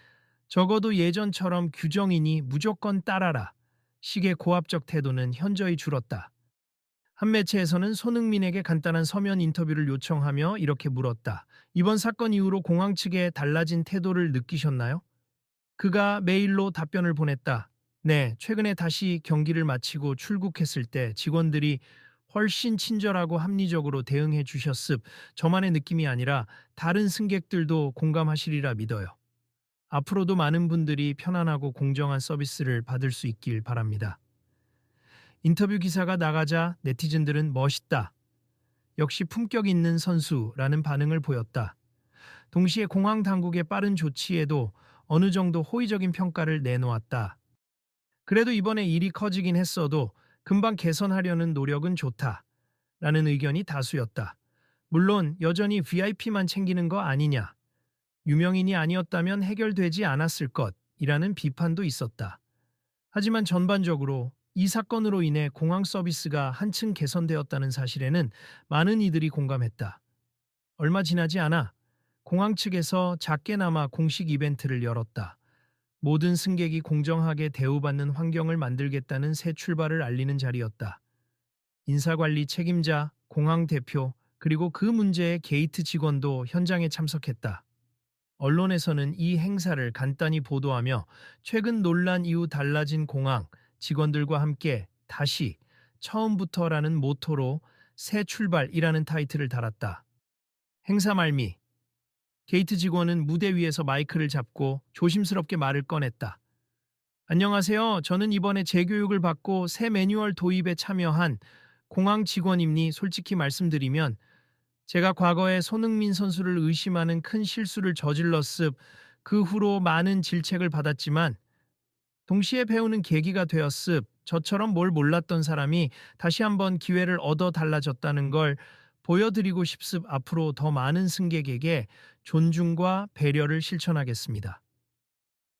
Speaker 1: 적어도 예전처럼 규정이니 무조건 따라라 식의 고압적 태도는 현저히 줄었다. 한 매체에서는 손흥민에게 간단한 서면 인터뷰를 요청하며 이렇게 물었다. 이번 사건 이후로 공항 측의 달라진 태도를 느끼셨나요? 그가 메일로 답변을 보냈다. 네, 최근에 다시 경기를 마치고 출국했을 때 직원들이 훨씬 친절하고 합리적으로 대응해 주셨습. 저만의 느낌이 아니라 다른 승객들도 공감하시리라 믿어요. 앞으로도 많은 분들이 편안하고 공정한 서비스를 받을 수 있길 바랍니다. 인터뷰 기사가 나가자 네티즌들은 멋있다. 역시 품격 있는 선수라는 반응을 보였다. 동시에 공항 당국의 빠른 조치에도 어느 정도 호의적인 평가를 내놓았다. 그래도 이번에 일이 커지긴 했어도 금방 개선하려는 노력은 좋다. 라는 의견이 다수였다. 물론 여전히 VIP만 챙기는 거 아니냐. 유명인이 아니었다면 해결되지 않았을 것이라는 비판도 있었다. 하지만 전반적으로 이 사건으로 인해 공항 서비스가 한층 개선되었다는 사실에는 많은 이들이 공감했다. 얼마 지나지 않아 공항 측에서 작게나마 공식 이벤트를 열었다. 모든 승객이 공정하게 대우받는 환경을 만들겠다는 새 출발을 알리는 자리였다. 인사관리 책임자, 공항 대표, 그리고 그 문제의 게이트 직원도 현장에 참석했다. 언론에서는 이 행사를 간단히 보도하며 최근 논란 이후 달라진 공항, 직원들과 함께 다시 처음부터라는 모토로 새 출발이라는 타이틀을 달았다. 행사 말미, 게이트 직원은 무대 위에서 마이크를 잡고 조심스럽게 말을 꺼냈다. 안녕하세요. 저는 이번에 재교육을 받고 새 매뉴얼 도입에 참여한 공항 직원입니. 솔직히 말씀드리면 제가 과거에 손흥민 선수를 의심하는 큰 실수를 저질렀습. 그 후로 많은 질책을 받았지만 동시에 배우는 계기가 되었습. 저처럼 뭘 몰랐던 사람이 다시 한번 기회를 얻어 달라졌다는 걸 보여드리고 싶습. 앞으로 더 많은 승객에게 존중과 배려를 실천하겠습니다.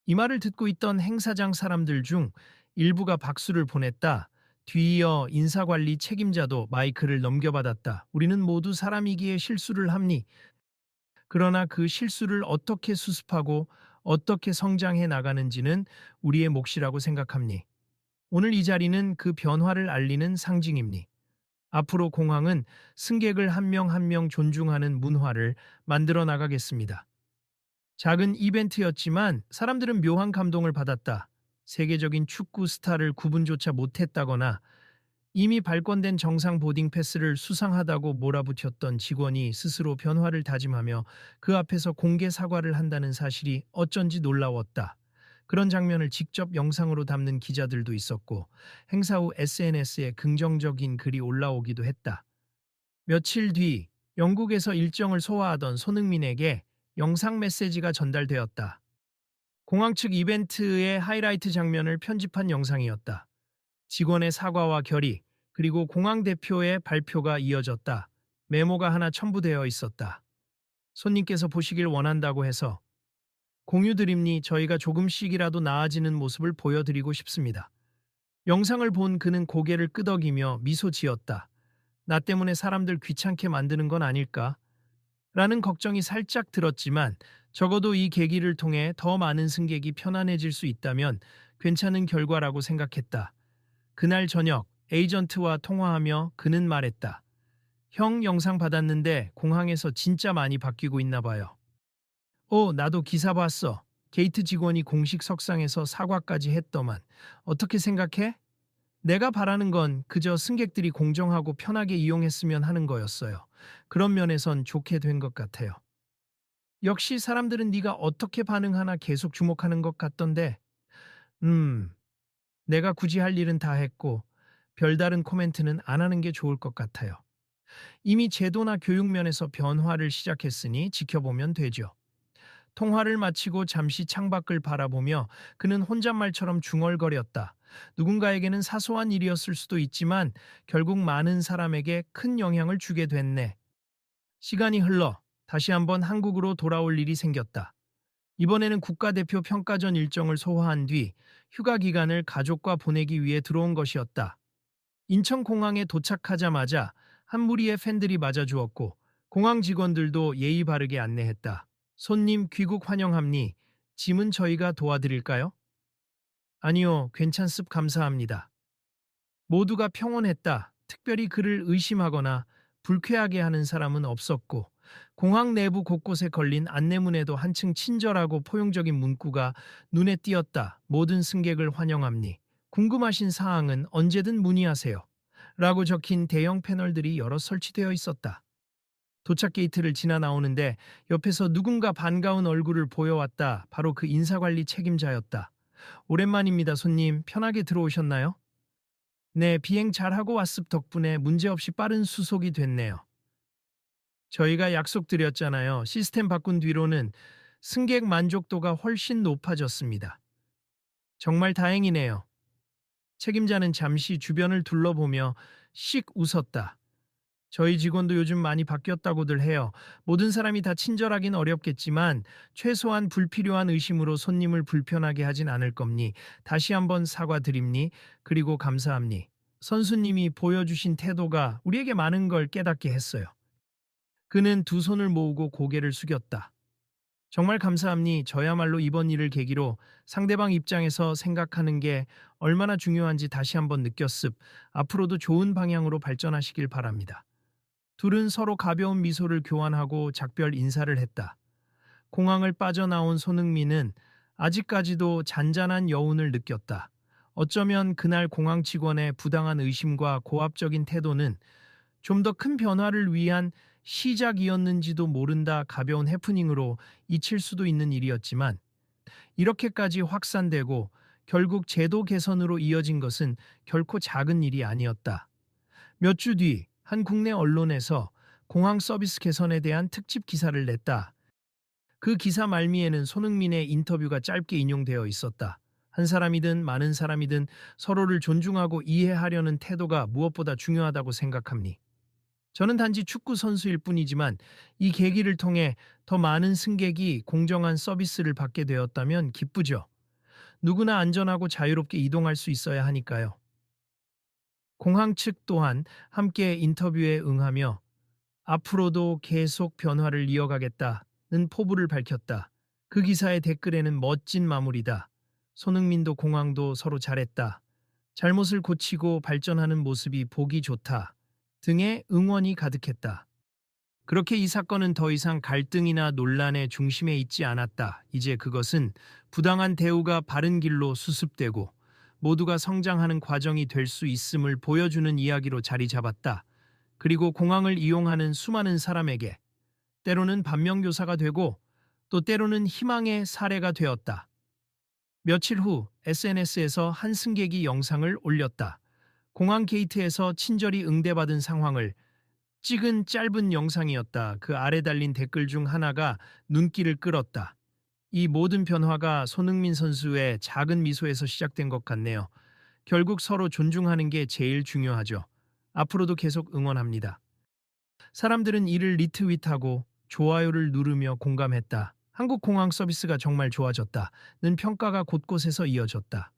Speaker 1: 이 말을 듣고 있던 행사장 사람들 중 일부가 박수를 보냈다. 뒤이어 인사관리 책임자도 마이크를 넘겨받았다. 우리는 모두 사람이기에 실수를 합니. 그러나 그 실수를 어떻게 수습하고 어떻게 성장해 나가는지는 우리의 몫이라고 생각합니. 오늘 이 자리는 그 변화를 알리는 상징입니. 앞으로 공항은 승객을 한 명 한 명 존중하는 문화를 만들어 나가겠습니다. 작은 이벤트였지만 사람들은 묘한 감동을 받았다. 세계적인 축구 스타를 구분조차 못했다거나 이미 발권된 정상 보딩 패스를 수상하다고 몰아붙였던 직원이 스스로 변화를 다짐하며 그 앞에서 공개 사과를 한다는 사실이 어쩐지 놀라웠다. 그런 장면을 직접 영상으로 담는 기자들도 있었고 행사 후 SNS에 긍정적인 글이 올라오기도 했다. 며칠 뒤 영국에서 일정을 소화하던 손흥민에게 영상 메시지가 전달되었다. 공항 측 이벤트의 하이라이트 장면을 편집한 영상이었다. 직원의 사과와 결의, 그리고 공항 대표의 발표가 이어졌다. 메모가 하나 첨부되어 있었다. 손님께서 보시길 원한다고 해서 공유드립니. 저희가 조금씩이라도 나아지는 모습을 보여드리고 싶습니다. 영상을 본 그는 고개를 끄덕이며 미소 지었다. 나 때문에 사람들 귀찮게 만드는 건 아닐까? 라는 걱정이 살짝 들었지만 적어도 이 계기를 통해 더 많은 승객이 편안해질 수 있다면 괜찮은 결과라고 생각했다. 그날 저녁 에이전트와 통화하며 그는 말했다. 형 영상 받았는데 공항에서 진짜 많이 바뀌고 있나 봐요. 나도 기사 봤어. 게이트 직원이 공식 석상에서 사과까지 했더만. 어떻게 생각해? 내가 바라는 건 그저 승객들이 공정하고 편하게 이용했으면 하는 거였어요. 그런 면에선 좋게 된 것 같아요. 역시 사람들은 네가 어떻게 반응하나 계속 주목하는 것 같던데. 음, 내가 굳이 할 일은 다 했고 별다른 코멘트는 안 하는 게 좋을 것 같아요. 이미 제도나 교육 면에서 변화를 시작했으니 지켜보면 되죠. 통화를 마치고 잠시 창밖을 바라보며 그는 혼잣말처럼 중얼거렸다. 누군가에게는 사소한 일이었을 수도 있지만 결국 많은 사람에게 큰 영향을 주게 됐네. 시간이 흘러 다시 한번 한국으로 돌아올 일이 생겼다. 이번에는 국가대표 평가전 일정을 소화한 뒤 휴가 기간을 가족과 보내기 위해 들어온 것이었다. 인천공항에 도착하자마자 한 무리의 팬들이 맞아주었고 공항 직원들도 예의 바르게 안내했다. 손님 귀국 환영합니. 짐은 저희가 도와드릴까요? 아니요, 괜찮습 감사합니다. 모두가 평온했다. 특별히 그를 의심하거나 불쾌하게 하는 사람은 없었고 공항 내부 곳곳에 걸린 안내문에도 한층 친절하고 포용적인 문구가 눈에 띄었다. 모든 승객을 환영합니. 궁금하신 사항은 언제든 문의하세요. 라고 적힌 대형 패널들이 여러 설치되어 있었다. 도착 게이트를 지나 나오는데 옆에서 누군가 반가운 얼굴을 보여왔다. 바로 그 인사관리 책임자였다. 오랜만입니다, 손님. 편하게 들어오셨나요? 네, 비행 잘하고 왔습 덕분에 문제없이 빠른 수속이 됐네요. 저희가 약속드렸잖아요. 시스템 바꾼 뒤로는 승객 만족도가 훨씬 높아졌습니다. 정말 다행이네요. 책임자는 잠시 주변을 둘러보며 씩 웃었다. 저희 직원도 요즘 많이 바뀌었다고들 해요. 모든 사람이 다 친절하긴 어렵겠지만 최소한 불필요한 의심으로 손님을 불편하게 하진 않을 겁니. 다시 한번 사과드립니. 그리고 감사합니. 선수님이 보여주신 태도가 우리에게 많은 걸 깨닫게 했어요. 그는 두 손을 모으고 고개를 숙였다. 정말 감사합니. 저야말로 이번 일을 계기로 상대방 입장에서 생각하는 게 얼마나 중요한지 다시 한번 느꼈습. 앞으로도 좋은 방향으로 발전하시길 바랍니다. 둘은 서로 가벼운 미소를 교환하고 작별 인사를 했다. 공항을 빠져나온 손흥민은 아직까지도 잔잔한 여운을 느꼈다. 어쩌면 그날 공항 직원의 부당한 의심과 고압적인 태도는 좀 더 큰 변화를 위한 시작이었는지도 모른다. 가벼운 해프닝으로 잊힐 수도 있는 일이었지만 이렇게까지 확산되고 결국 제도 개선으로 이어진 것은 결코 작은 일이 아니었다. 몇 주 뒤 한 국내 언론에서 공항 서비스 개선에 대한 특집 기사를 냈다. 그 기사 말미에는 손흥민의 인터뷰가 짧게 인용되어 있었다. 한 사람이든 많은 사람이든 서로를 존중하고 이해하려는 태도가 무엇보다 중요하다고 생각합니. 저는 단지 축구 선수일 뿐이지만 이 계기를 통해 더 많은 승객이 공정한 서비스를 받게 되었다면 기쁘죠. 누구나 안전하고 자유롭게 이동할 수 있어야 하니까요. 공항 측 또한 함께 인터뷰에 응하며 앞으로도 계속 변화를 이어가겠다는 포부를 밝혔다. 그 기사의 댓글에는 멋진 마무리다. 손흥민도 공항도 서로 잘했다. 잘못을 고치고 발전하는 모습이 보기 좋다. 등의 응원이 가득했다. 그렇게 이 사건은 더 이상 갈등이나 논란의 중심에 있지 않았다. 이제 그것은 부당한 대우가 바른 길로 수습되고 모두가 성장하는 과정이 될 수 있음을 보여주는 이야기로 자리 잡았다. 그리고 공항을 이용하는 수많은 사람에게 때로는 반면교사가 되고 또 때로는 희망의 사례가 되었다. 며칠 후 SNS에서 한 승객이 영상을 올렸다. 공항 게이트에서 친절히 응대받은 상황을 찍은 짧은 영상이었다. 그 아래 달린 댓글 중 하나가 눈길을 끌었다. 이 모든 변화가 손흥민 선수의 작은 미소에서 시작된 것 같네요. 결국 서로 존중하는 게 제일 중요하죠. 앞으로도 계속 응원합니다. 사람들은 이를 리트윗하고 좋아요를 누르며 공감했다. 한국 공항 서비스가 정말 좋아졌다는 평가가 곳곳에서 이어졌다.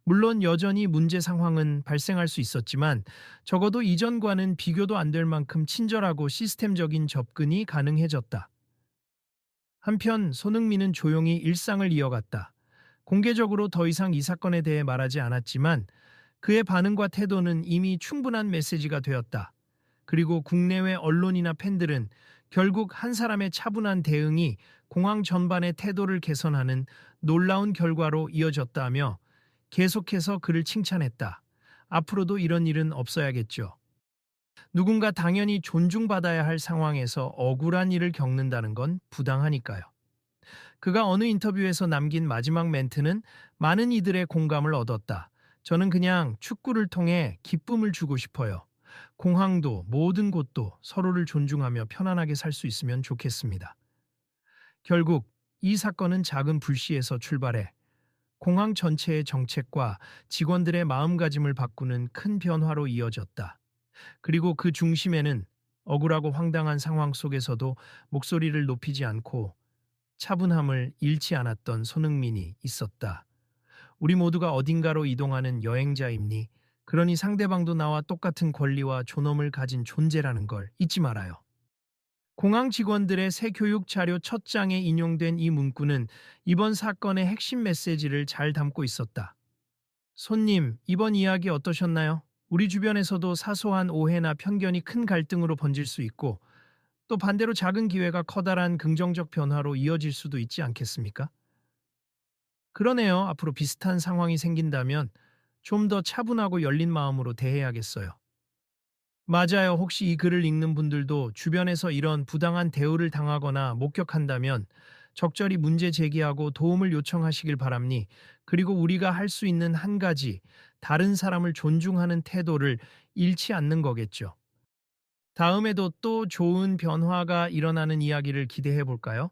Speaker 1: 물론 여전히 문제 상황은 발생할 수 있었지만 적어도 이전과는 비교도 안 될 만큼 친절하고 시스템적인 접근이 가능해졌다. 한편 손흥민은 조용히 일상을 이어갔다. 공개적으로 더 이상 이 사건에 대해 말하지 않았지만 그의 반응과 태도는 이미 충분한 메시지가 되었다. 그리고 국내외 언론이나 팬들은 결국 한 사람의 차분한 대응이 공항 전반의 태도를 개선하는 놀라운 결과로 이어졌다며 계속해서 그를 칭찬했다. 앞으로도 이런 일은 없어야겠죠. 누군가 당연히 존중받아야 할 상황에서 억울한 일을 겪는다는 건 부당하니까요. 그가 어느 인터뷰에서 남긴 마지막 멘트는 많은 이들의 공감을 얻었다. 저는 그냥 축구를 통해 기쁨을 주고 싶어요. 공항도 모든 곳도 서로를 존중하며 편안하게 살 수 있으면 좋겠습니다. 결국 이 사건은 작은 불씨에서 출발해 공항 전체의 정책과 직원들의 마음가짐을 바꾸는 큰 변화로 이어졌다. 그리고 그 중심에는 억울하고 황당한 상황 속에서도 목소리를 높이지 않고 차분함을 잃지 않았던 손흥민이 있었다. 우리 모두가 어딘가로 이동하는 여행자입니? 그러니 상대방도 나와 똑같은 권리와 존엄을 가진 존재라는 걸 잊지 말아요. 공항 직원들의 새 교육 자료 첫 장에 인용된 이 문구는 이번 사건의 핵심 메시지를 잘 담고 있었다. 손님, 이번 이야기 어떠셨나요? 우리 주변에서도 사소한 오해나 편견이 큰 갈등으로 번질 수 있고 또 반대로 작은 기회가 커다란 긍정적 변화로 이어질 수도 있지 않겠습니까? 그러네요. 앞으로 비슷한 상황이 생긴다면 좀 더 차분하고 열린 마음으로 대해야겠어요. 맞아요. 혹시 이 글을 읽는 분들도 주변에서 이런 부당한 대우를 당하거나 목격한다면 적절히 문제 제기하고 도움을 요청하시길 바랍니. 그리고 우리가 할 수 있는 한 가지, 다른 사람을 존중하는 태도를 잃지 않는 거겠죠. 다음에도 또 좋은 변화가 일어나는 이야기를 기대해 볼까요?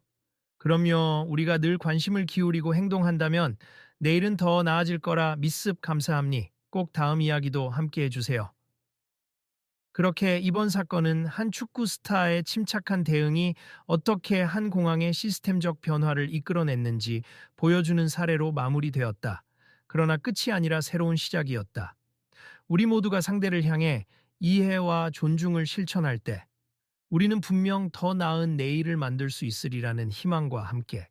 Speaker 1: 그럼요. 우리가 늘 관심을 기울이고 행동한다면 내일은 더 나아질 거라 믿습 감사합니. 꼭 다음 이야기도 함께 해주세요. 그렇게 이번 사건은 한 축구 스타의 침착한 대응이 어떻게 한 공항의 시스템적 변화를 이끌어냈는지 보여주는 사례로 마무리되었다. 그러나 끝이 아니라 새로운 시작이었다. 우리 모두가 상대를 향해 이해와 존중을 실천할 때 우리는 분명 더 나은 내일을 만들 수 있으리라는 희망과 함께